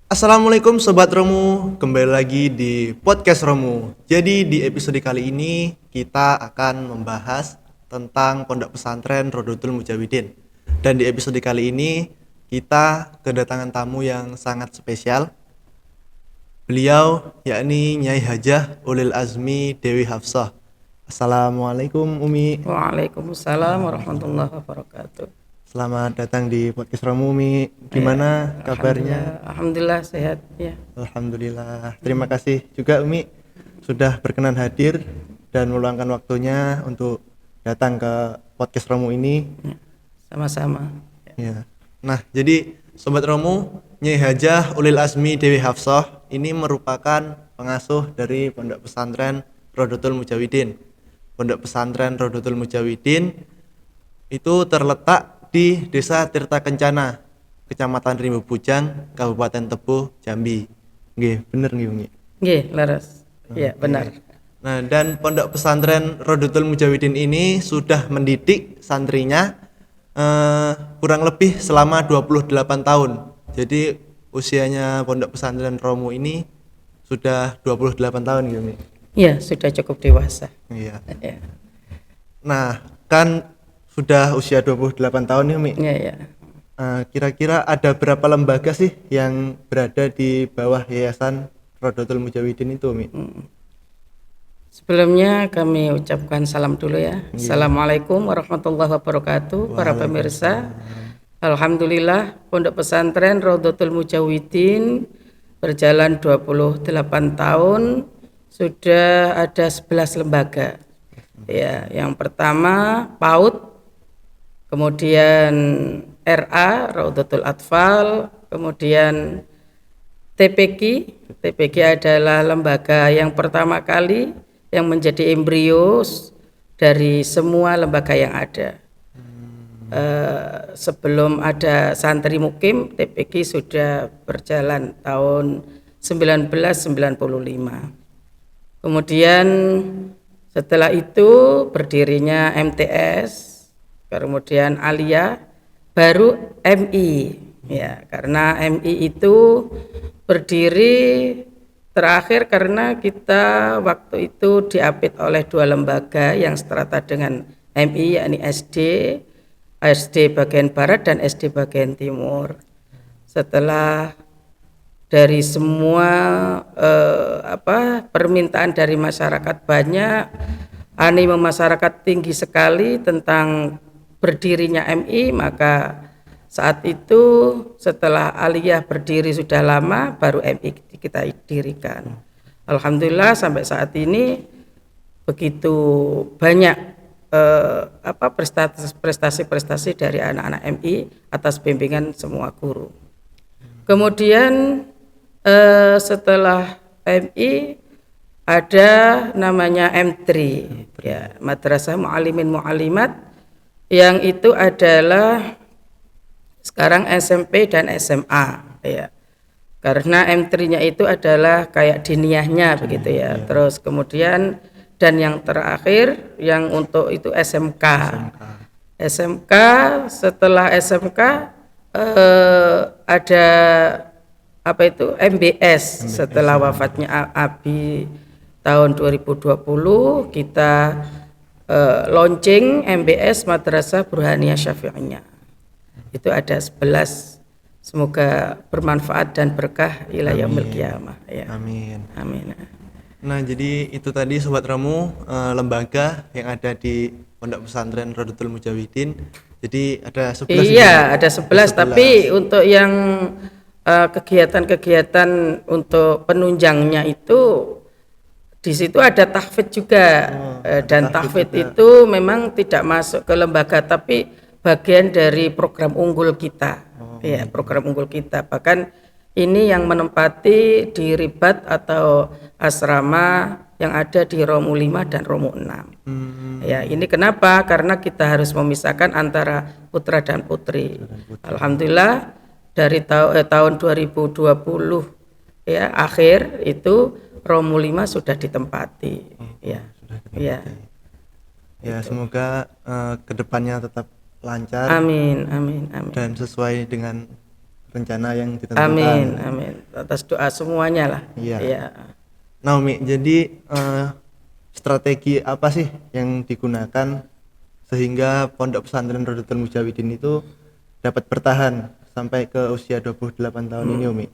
Assalamualaikum Sobat Romu, kembali lagi di podcast Romu. Jadi di episode kali ini kita akan membahas tentang Pondok Pesantren Rodotul Mujawidin. Dan di episode kali ini kita kedatangan tamu yang sangat spesial. Beliau yakni Nyai Hajah Ulil Azmi Dewi Hafsah. Assalamualaikum Umi. Waalaikumsalam warahmatullahi wabarakatuh. Selamat datang di podcast Romu Umi. Gimana kabarnya? Alhamdulillah sehat ya. Alhamdulillah. Terima kasih juga Umi sudah berkenan hadir dan meluangkan waktunya untuk datang ke podcast Romu ini. Sama-sama. Ya. Nah, jadi Sobat Romu, Nyai Hajah Ulil Azmi Dewi Hafsah ini merupakan pengasuh dari Pondok Pesantren Rodotul Mujawidin. Pondok Pesantren Rodotul Mujawidin itu terletak di Desa Tirta Kencana, Kecamatan Rimbu Bujang, Kabupaten Tebo, Jambi. Nggih, bener nggih, Umi? Nggih, laras. Ya, benar. Nah, dan Pondok Pesantren Rodotul Mujawidin ini sudah mendidik santrinya kurang lebih selama 28 tahun. Jadi usianya Pondok Pesantren Romo ini sudah 28 tahun gitu, Umi. Ya, sudah cukup dewasa. Iya. Ya. Nah, kan sudah usia 28 tahun nih, Umi. Ya, ya. Kira-kira ada berapa lembaga sih yang berada di bawah Yayasan Rodotul Mujawidin itu, Umi? Sebelumnya kami ucapkan salam dulu ya. Assalamualaikum warahmatullahi wabarakatuh. Para pemirsa, alhamdulillah Pondok Pesantren Rodotul Mujawidin berjalan 28 tahun, sudah ada 11 lembaga. Ya, yang pertama PAUD, kemudian RA Raudatul Atfal, kemudian TPQ. TPQ adalah lembaga yang pertama kali yang menjadi embrio dari semua lembaga yang ada. Sebelum ada santri mukim, TPQ sudah berjalan tahun 1995. Kemudian setelah itu berdirinya MTS, kemudian Alia, baru MI. Ya, karena MI itu berdiri terakhir karena kita waktu itu diapit oleh dua lembaga yang seterata dengan MI, yakni SD bagian barat dan SD bagian timur. Setelah dari semua permintaan dari masyarakat banyak, animo masyarakat tinggi sekali tentang berdirinya MI, maka saat itu setelah Aliyah berdiri sudah lama baru MI kita dirikan. Alhamdulillah sampai saat ini begitu banyak prestasi-prestasi dari anak-anak MI atas bimbingan semua guru. Kemudian setelah MI ada namanya M3 ya, Madrasah Mu'allimin Mu'allimat, yang itu adalah sekarang SMP dan SMA ya. Karena M3-nya itu adalah kayak diniyahnya begitu ya. Terus kemudian dan yang terakhir yang untuk itu SMK. SMK setelah SMK ada MBS. Setelah wafatnya Abi tahun 2020 kita launching MBS Madrasah Burhaniyah Syafi'iyah. Itu ada 11. Semoga bermanfaat dan berkah ila yaumil qiyamah ya. Amin. Amin. Nah, jadi itu tadi Sobat Romu, lembaga yang ada di Pondok Pesantren Rodotul Mujawidin. Jadi ada 11. Iya, ada 11, tapi untuk yang kegiatan-kegiatan untuk penunjangnya itu di situ ada tahfidz juga. Dan tahfidz itu memang tidak masuk ke lembaga tapi bagian dari program unggul kita. Ya, program unggul kita. Bahkan ini yang menempati di ribat atau asrama yang ada di Romu 5 dan Romu 6. Ya, ini kenapa? Karena kita harus memisahkan antara putra dan putri. Alhamdulillah dari tahun 2020 ya akhir itu Romu 5 sudah ditempati. Ya. Ya. Ya, semoga kedepannya tetap lancar. Amin. Dan sesuai dengan rencana yang ditentukan. Amin, amin. Atas doa semuanya lah. Iya. Ya. Nah Umi, jadi strategi apa sih yang digunakan sehingga Pondok Pesantren Rodotul Mujawidin itu dapat bertahan sampai ke usia 28 tahun ini Umi?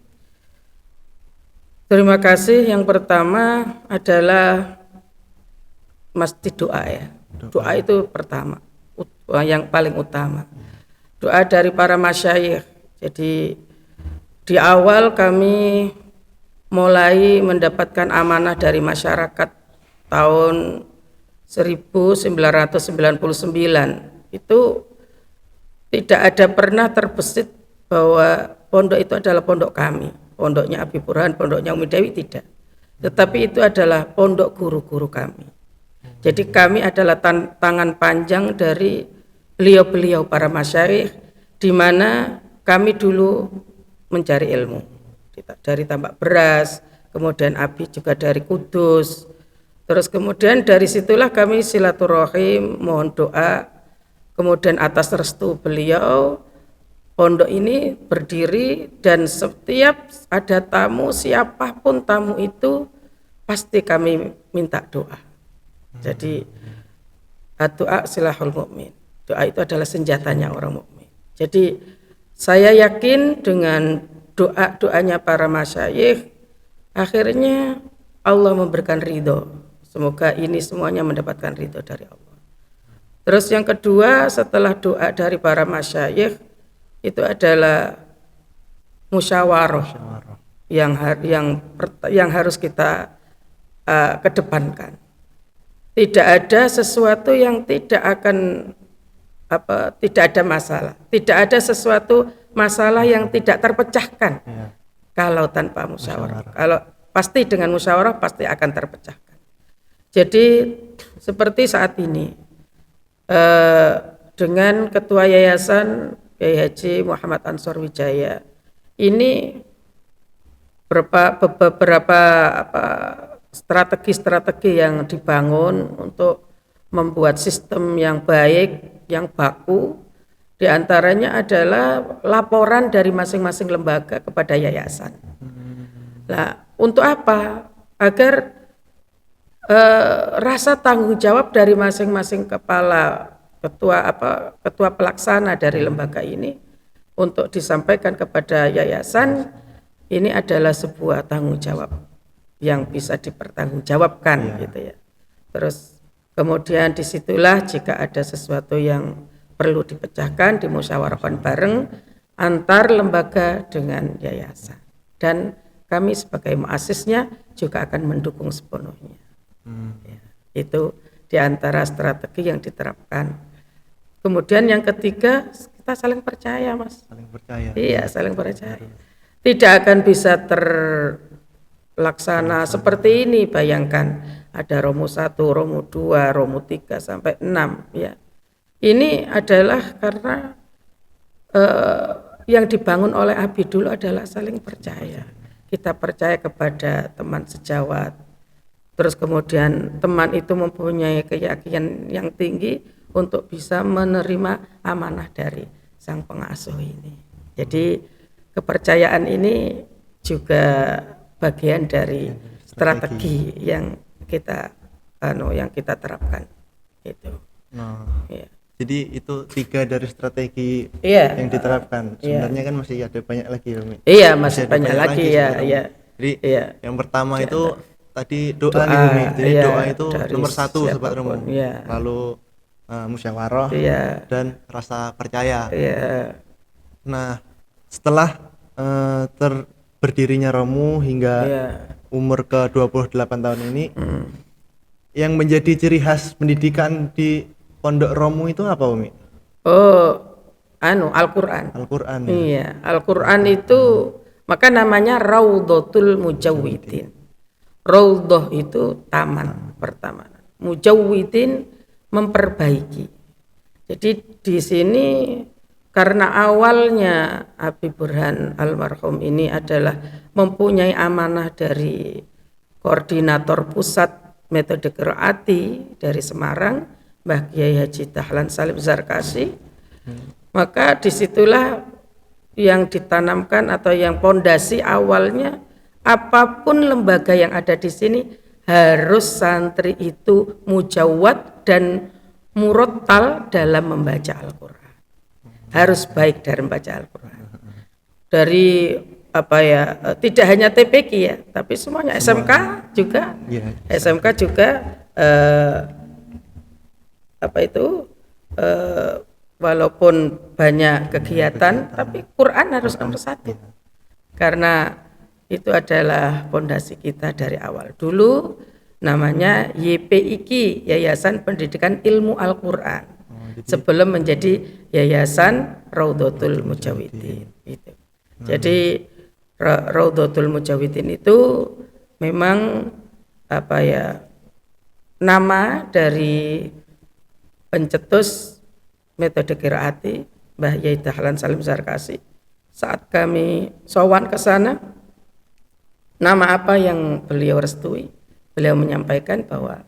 Terima kasih. Yang pertama adalah mesti doa ya. Doa itu pertama, yang paling utama. Doa dari para masyayikh. Jadi di awal kami mulai mendapatkan amanah dari masyarakat tahun 1999. Itu tidak ada pernah terbesit bahwa pondok itu adalah pondok kami, pondoknya Abi Burhan, pondoknya Umi Dewi, tidak. Tetapi itu adalah pondok guru-guru kami. Jadi kami adalah tangan panjang dari beliau-beliau para masyayikh, di mana kami dulu mencari ilmu dari Tambak Beras, kemudian Abi juga dari Kudus. Terus kemudian dari situlah kami silaturahim, mohon doa, kemudian atas restu beliau pondok ini berdiri, dan setiap ada tamu, siapapun tamu itu pasti kami minta doa. Jadi doa silahul mukmin. Doa itu adalah senjatanya orang mukmin. Jadi saya yakin dengan doa-doanya para masyayikh akhirnya Allah memberikan ridho. Semoga ini semuanya mendapatkan ridho dari Allah. Terus yang kedua, setelah doa dari para masyayikh itu adalah musyawarah yang harus kita kedepankan. Tidak ada sesuatu yang tidak ada masalah. Tidak ada sesuatu masalah yang tidak terpecahkan kalau tanpa musyawarah. Kalau pasti dengan musyawarah pasti akan terpecahkan. Jadi seperti saat ini dengan Ketua Yayasan Kiai Haji Muhammad Ansor Wijaya ini beberapa strategi-strategi yang dibangun untuk membuat sistem yang baik, yang baku. Di antaranya adalah laporan dari masing-masing lembaga kepada yayasan. Nah, untuk apa? Agar rasa tanggung jawab dari masing-masing ketua pelaksana dari lembaga ini untuk disampaikan kepada yayasan, ini adalah sebuah tanggung jawab yang bisa dipertanggungjawabkan gitu ya. Terus kemudian disitulah jika ada sesuatu yang perlu dipecahkan, dimusyawarahkan bareng antar lembaga dengan yayasan, dan kami sebagai muasisnya juga akan mendukung sepenuhnya. Ya, itu diantara strategi yang diterapkan. Kemudian yang ketiga, kita saling percaya, Mas. Saling percaya. Iya, saling percaya. Tidak akan bisa terlaksana seperti ini. Bayangkan ada Romo 1, Romo 2, Romo 3 sampai 6 ya. Ini adalah karena yang dibangun oleh Abi dulu adalah saling percaya. Kita percaya kepada teman sejawat. Terus kemudian teman itu mempunyai keyakinan yang tinggi untuk bisa menerima amanah dari sang pengasuh ini. Jadi kepercayaan ini juga bagian dari strategi yang kita terapkan itu. Nah, Ya. jadi itu 3 dari strategi Iya. yang diterapkan. Sebenarnya kan masih ada banyak lagi ya, Umi. Iya, masih banyak lagi ya. sebenarnya. Jadi yang pertama itu tadi doa nih, Umi. Jadi doa itu nomor 1 Sobat Romo. Lalu musyawarah dan rasa percaya. Nah, setelah berdirinya Romo hingga umur ke 28 tahun ini, yang menjadi ciri khas pendidikan di Pondok Romo itu apa, Umi? Al-Qur'an. Al-Qur'an. Iya, Al-Qur'an itu maka namanya Raudhatul Mujawwidin. Raudhah itu taman pertama. Mujawwidin memperbaiki. Jadi di sini karena awalnya Abi Burhan almarhum ini adalah mempunyai amanah dari koordinator pusat metode qiraati dari Semarang, Mbah Kiai Haji Dahlan Salim Zarkasi, maka disitulah yang ditanamkan atau yang pondasi awalnya, apapun lembaga yang ada di sini harus santri itu mujawad dan murattal dalam membaca Al-Quran. Harus baik dari membaca Al-Quran. Dari tidak hanya TPQ ya, tapi semuanya. SMK juga, SMK juga walaupun banyak kegiatan, tapi Quran harus nomor satu. Karena itu adalah pondasi kita dari awal. Dulu namanya YPIQ, Yayasan Pendidikan Ilmu Al-Quran. Sebelum menjadi Yayasan Raudhatul Mujawidin. Jadi Raudhatul Mujawidin itu memang nama dari pencetus metode qiraati Mbah Yai Dahlan Salim Zarkasi. Saat kami sowan ke sana, nama apa yang beliau restui? Beliau menyampaikan bahwa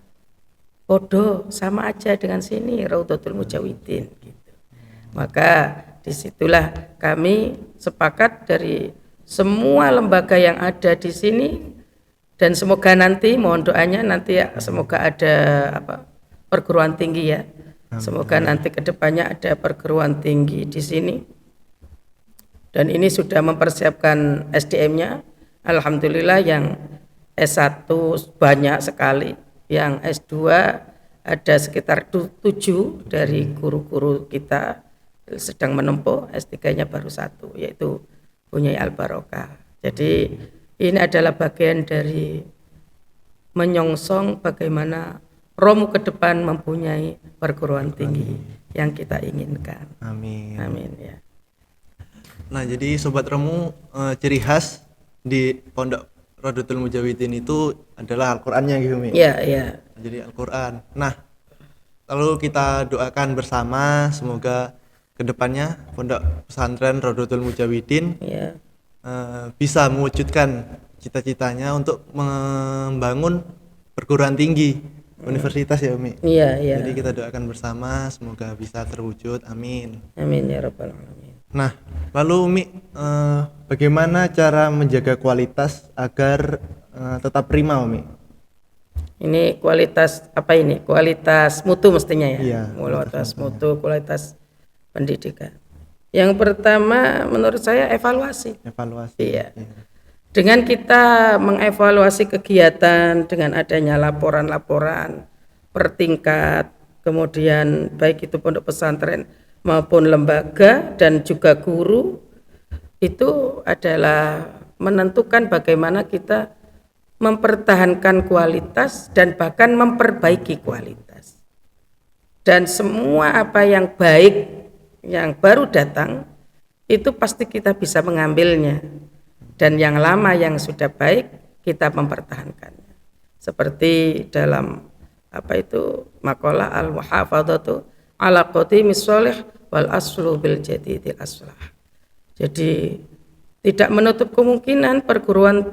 podo sama aja dengan sini Raudhatul Mujawidin gitu. Maka disitulah kami sepakat dari semua lembaga yang ada di sini, dan semoga nanti mohon doanya nanti semoga ada perguruan tinggi ya. Semoga nanti kedepannya ada perguruan tinggi di sini. Dan ini sudah mempersiapkan SDM-nya. Alhamdulillah yang S1 banyak sekali, yang S2 ada sekitar 7 dari guru-guru kita sedang menempuh, S3-nya baru 1 yaitu Bunyai Al-Barokah. Jadi ini adalah bagian dari menyongsong bagaimana Romu ke depan mempunyai perguruan tinggi yang kita inginkan. Amin. Amin ya. Nah, jadi Sobat Romu, ciri khas di Pondok Raudhatul Mujawidin itu adalah Al-Qur'annya gitu, Mi. Iya, iya. Jadi Al-Qur'an. Nah, lalu kita doakan bersama semoga kedepannya Pondok Pesantren Raudhatul Mujawidin bisa mewujudkan cita-citanya untuk membangun perguruan tinggi universitas ya, Umi. Iya, iya. Jadi kita doakan bersama semoga bisa terwujud. Amin. Amin ya rabbal alamin. Nah, lalu Umi, bagaimana cara menjaga kualitas agar tetap prima, Umi? Ini kualitas apa ini? Kualitas mutu mestinya ya. Iya, Kualitas mutu, kualitas pendidikan. Yang pertama menurut saya evaluasi. Evaluasi. Iya. Dengan kita mengevaluasi kegiatan dengan adanya laporan-laporan per tingkat, kemudian baik itu pondok pesantren maupun lembaga dan juga guru, itu adalah menentukan bagaimana kita mempertahankan kualitas dan bahkan memperbaiki kualitas. Dan semua apa yang baik yang baru datang itu pasti kita bisa mengambilnya, dan yang lama yang sudah baik kita mempertahankannya. Seperti dalam maqalah al-muhafadzatu ala qadimis sholih wal aslu bil jadidil aslah. Jadi tidak menutup kemungkinan perguruan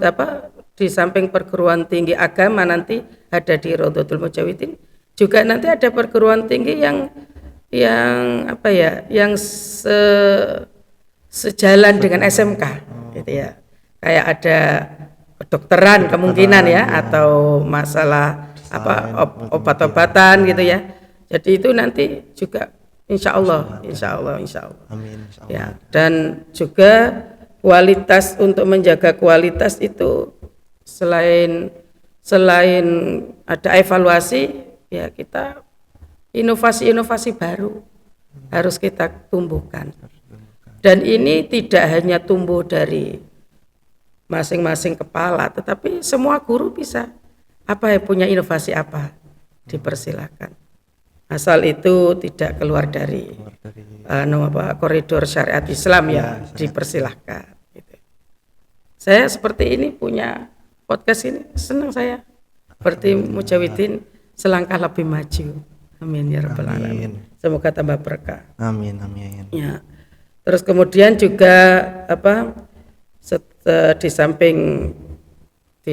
di samping perguruan tinggi agama nanti ada di Raudhatul Mujawidin, juga nanti ada perguruan tinggi yang sejalan dengan SMK gitu ya. Kayak ada kedokteran kemungkinan ya, atau masalah obat-obatan gitu ya. Jadi itu nanti juga insya Allah. Amin. Ya, dan juga kualitas, untuk menjaga kualitas itu selain ada evaluasi ya, kita inovasi baru harus kita tumbuhkan. Dan ini tidak hanya tumbuh dari masing-masing kepala, tetapi semua guru bisa punya inovasi dipersilakan, asal itu tidak keluar dari koridor syariat Islam ya, dipersilahkan gitu. Saya seperti ini punya podcast ini senang saya, seperti Mujawidin selangkah lebih maju. Amin ya rabbal alamin. Semoga tambah berkah. Amin. Ya. Terus kemudian juga di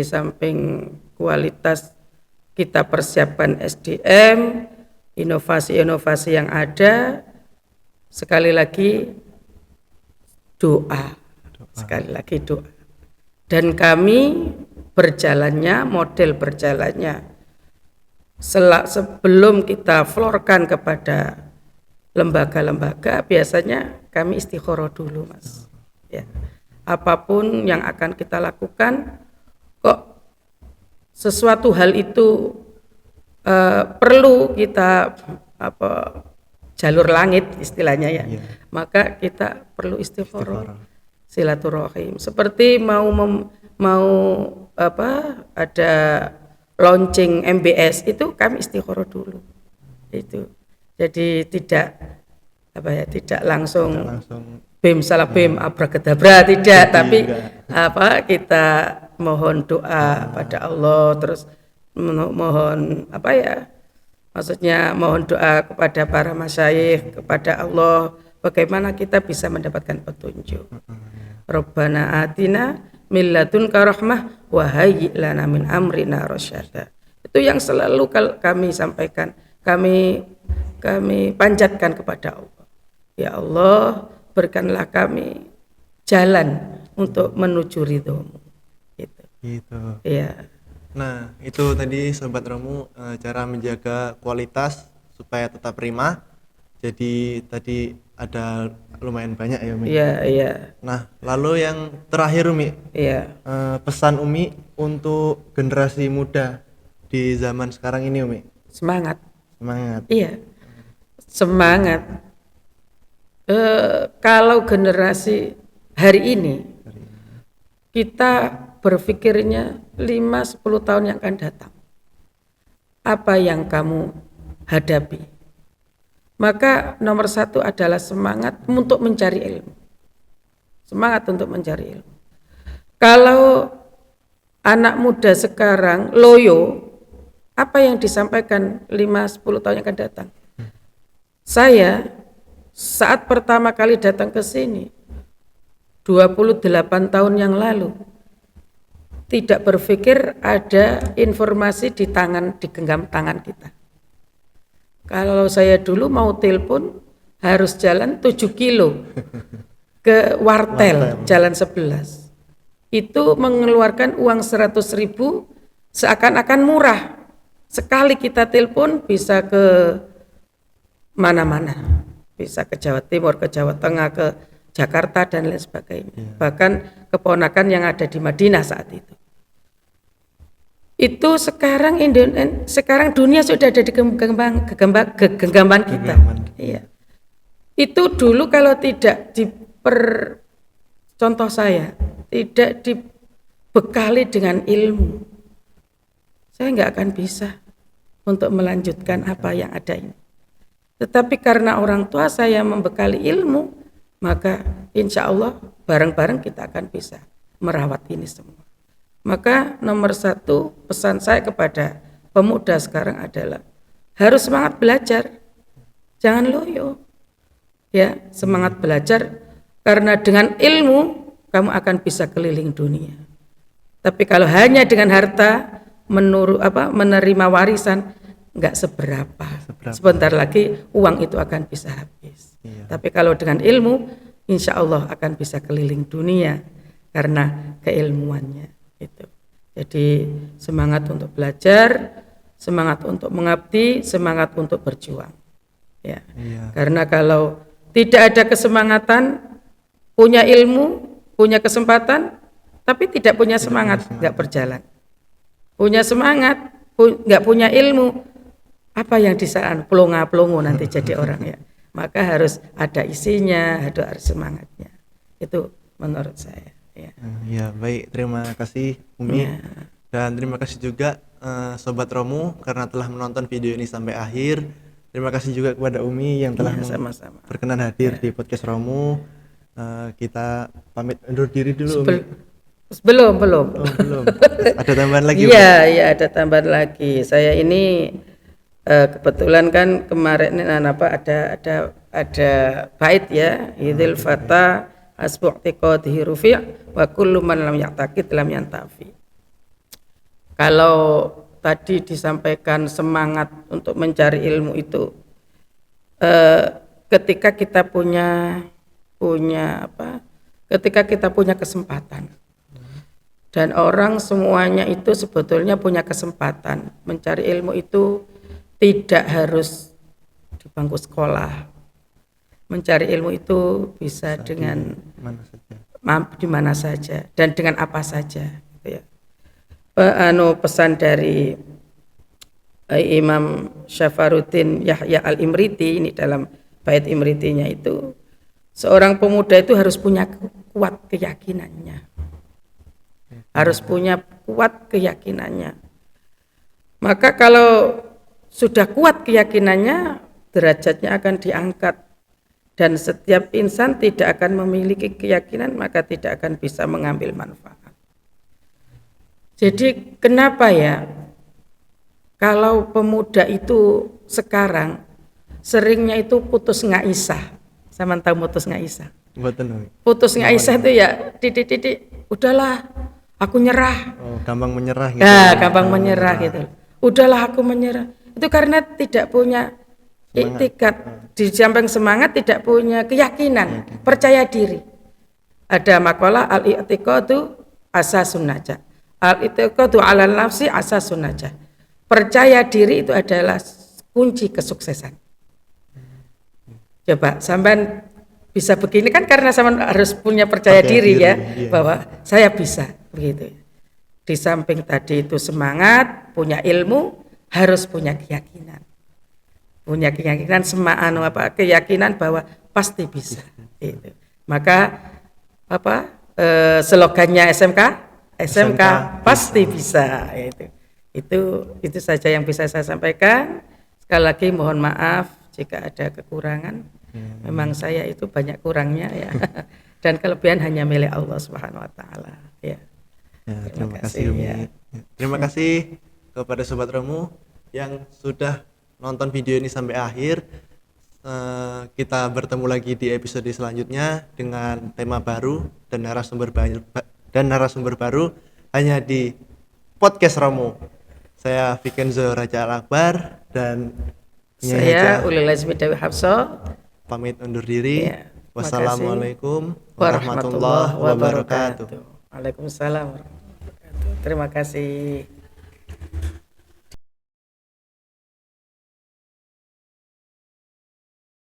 samping kualitas, kita persiapkan SDM, inovasi-inovasi yang ada. Sekali lagi doa. Sekali lagi doa. Dan kami model berjalannya sebelum kita florkan kepada lembaga-lembaga, biasanya kami istikharah dulu, Mas. Ya. Apapun yang akan kita lakukan, kok sesuatu hal itu perlu kita jalur langit istilahnya ya. Maka kita perlu istikharah, silaturahim. Seperti mau ada launching MBS itu kami istikharah dulu. Itu. Jadi tidak langsung bim salah bim abrakadabra tidak, tapi kita mohon doa pada Allah, terus mohon maksudnya mohon doa kepada para masyayikh, kepada Allah, bagaimana kita bisa mendapatkan petunjuk. Rabbana atina min ladunka rahmah wa hayyi' lana min amrina rasyada. Itu yang selalu kami sampaikan, kami panjatkan kepada Allah. Ya Allah, berikanlah kami jalan untuk menuju ridho-Mu. Gitu. Iya. Nah, itu tadi Sobat Romu, cara menjaga kualitas supaya tetap prima. Jadi tadi ada lumayan banyak ya, Umi. Iya. Nah, lalu yang terakhir, Umi. Iya. Pesan Umi untuk generasi muda di zaman sekarang ini, Umi. Semangat. Iya. Semangat. Kalau generasi hari ini kita berpikirnya 5-10 tahun yang akan datang, apa yang kamu hadapi, maka nomor satu adalah semangat untuk mencari ilmu. Kalau anak muda sekarang loyo, apa yang disampaikan 5-10 tahun yang akan datang? Saya saat pertama kali datang ke sini 28 tahun yang lalu tidak berpikir ada informasi di genggam tangan kita. Kalau saya dulu mau telepon harus jalan 7 kilo ke wartel jalan 11. Itu mengeluarkan uang 100.000 seakan-akan murah. Sekali kita telepon bisa ke mana-mana, bisa ke Jawa Timur, ke Jawa Tengah, ke Jakarta dan lain sebagainya. Bahkan keponakan yang ada di Madinah saat itu. Itu sekarang dunia sudah ada di genggaman kita. Iya. Itu dulu kalau tidak contoh saya tidak dibekali dengan ilmu, saya nggak akan bisa untuk melanjutkan apa yang ada ini. Tetapi karena orang tua saya membekali ilmu, maka insya Allah bareng-bareng kita akan bisa merawat ini semua. Maka nomor satu pesan saya kepada pemuda sekarang adalah harus semangat belajar, jangan loyo. Ya, semangat belajar karena dengan ilmu kamu akan bisa keliling dunia. Tapi kalau hanya dengan harta menerima warisan nggak seberapa. Sebentar lagi uang itu akan bisa habis. Tapi kalau dengan ilmu, insya Allah akan bisa keliling dunia karena keilmuannya. Itu. Jadi semangat untuk belajar, semangat untuk mengabdi, semangat untuk berjuang. Ya. Karena kalau tidak ada kesemangatan, punya ilmu, punya kesempatan, tapi tidak punya semangat, nggak berjalan. Punya semangat, nggak punya ilmu, apa yang di sana pelongo nanti jadi orang ya. Maka harus ada isinya, ada semangatnya. Itu menurut saya. Ya, baik, terima kasih Umi. Dan terima kasih juga Sobat Romu karena telah menonton video ini sampai akhir. Terima kasih juga kepada Umi yang telah berkenan hadir di podcast Romu. Kita pamit undur diri dulu. Belum. Oh, belum. Ada tambahan lagi? Iya, ada tambahan lagi. Saya ini kebetulan kan kemarin ada bait ya, idil fata asbu'tiqadihi rufi' wa kullu man lam ya'taqid lam yantafi. Kalau tadi disampaikan semangat untuk mencari ilmu itu ketika kita punya ketika kita punya kesempatan. Dan orang semuanya itu sebetulnya punya kesempatan. Mencari ilmu itu tidak harus di bangku sekolah. Mencari ilmu itu bisa dengan di mana saja dan dengan apa saja, gitu ya. Pesan dari Imam Syafaruddin Yahya Al-Imriti ini dalam bait Imritinya itu, seorang pemuda itu harus punya kuat keyakinannya. Harus punya kuat keyakinannya. Maka kalau sudah kuat keyakinannya, derajatnya akan diangkat. Dan setiap insan tidak akan memiliki keyakinan, maka tidak akan bisa mengambil manfaat. Jadi kenapa ya, kalau pemuda itu sekarang seringnya itu putus ngaisah. Sama tahu putus ngaisah? Putus ngaisah itu ya titik-titik, udahlah aku nyerah. Gampang menyerah gitu. Nah, gampang menyerah gitu. Udahlah aku menyerah. Itu karena tidak punya iktikat, di samping semangat tidak punya keyakinan, percaya diri. Ada makalah al-i'tiqadu asasun najah. Al-i'tiqadu 'alal nafsi asasun najah. Percaya diri itu adalah kunci kesuksesan. Coba sampean bisa begini kan karena sampean harus punya percaya diri ya, bahwa saya bisa begitu. Di samping tadi itu semangat, punya ilmu, harus punya keyakinan. Punya keyakinan keyakinan bahwa pasti bisa. Itu. Maka slogannya SMK pasti bisa. Itu saja yang bisa saya sampaikan. Sekali lagi mohon maaf jika ada kekurangan. Memang saya itu banyak kurangnya ya. Dan kelebihan hanya milik Allah Subhanahu wa taala ya. Terima kasih Umi. Ya. Terima kasih kepada Sobat Romu yang sudah nonton video ini sampai akhir. Kita bertemu lagi di episode selanjutnya dengan tema baru dan narasumber baru hanya di podcast Romu. Saya Vikenzo Raja Al-Akbar dan saya Ulil Azmi Dewi Hafsah pamit undur diri. Ya, wassalamualaikum warahmatullahi wabarakatuh. Waalaikumsalam warahmatullahi wabarakatuh. Terima kasih.